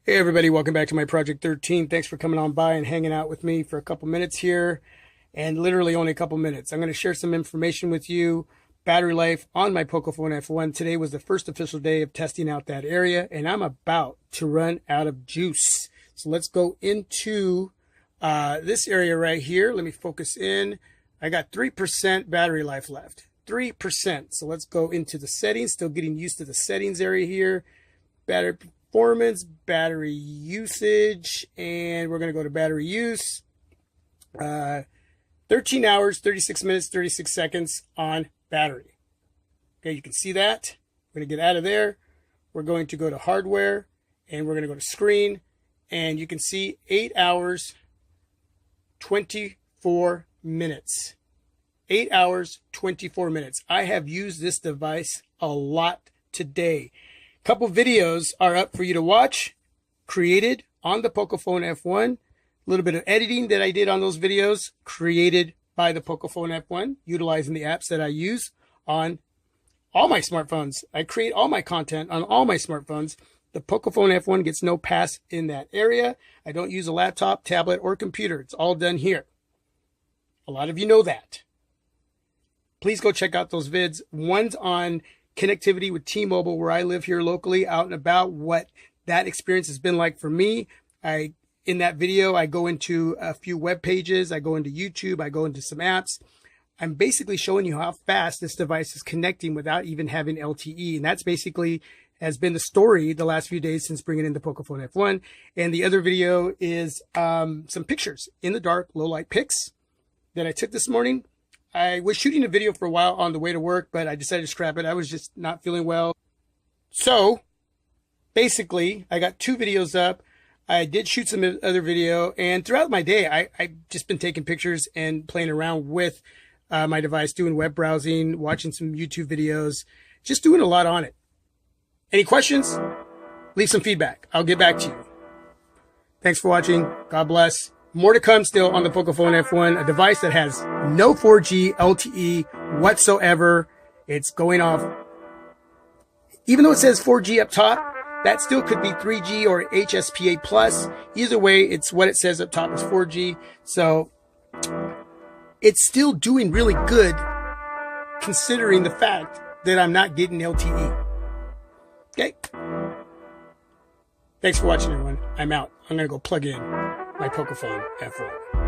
Hey everybody, welcome back to my Project 13. Thanks for coming on by and hanging out with me for a couple minutes here, and literally only a couple minutes. I'm going to share some information with you, battery life on my Pocofone F1. Today was the first official day of testing out that area, and I'm about to run out of juice. So let's go into this area right here. Let me focus in. I got 3% battery life left. 3%. So let's go into the settings. Still getting used to the settings area here. Battery performance, battery usage, and we're going to go to battery use. 13 hours, 36 minutes, 36 seconds on battery. Okay, you can see that. We're going to get out of there. We're going to go to hardware, and we're going to go to screen, and you can see 8 hours, 24 minutes. 8 hours, 24 minutes. I have used this device a lot today. Couple videos are up for you to watch, created on the Pocofone F1. A little bit of editing that I did on those videos, created by the Pocofone F1, utilizing the apps that I use on all my smartphones. I create all my content on all my smartphones. The Pocofone F1 gets no pass in that area. I don't use a laptop, tablet, or computer. It's all done here. A lot of you know that. Please go check out those vids. One's on connectivity with T-Mobile, where I live here locally, out and about, what that experience has been like for me. In that video, I go into a few web pages, I go into YouTube, I go into some apps. I'm basically showing you how fast this device is connecting without even having LTE. And that's basically has been the story the last few days since bringing in the Pocofone F1. And the other video is some pictures in the dark, low light pics that I took this morning. I was shooting a video for a while on the way to work, but I decided to scrap it. I was just not feeling well. So basically, I got 2 videos up. I did shoot some other video, and throughout my day, I've just been taking pictures and playing around with my device, doing web browsing, watching some YouTube videos, just doing a lot on it. Any questions? Leave some feedback. I'll get back to you. Thanks for watching. God bless. More to come still on the Pocofone F1, a device that has no 4G LTE whatsoever. It's going off. Even though it says 4G up top, that still could be 3G or HSPA plus. Either way, it's what it says up top is 4G. So it's still doing really good considering the fact that I'm not getting LTE. Okay. Thanks for watching, everyone. I'm out. I'm going to go plug in my Pocofone F1.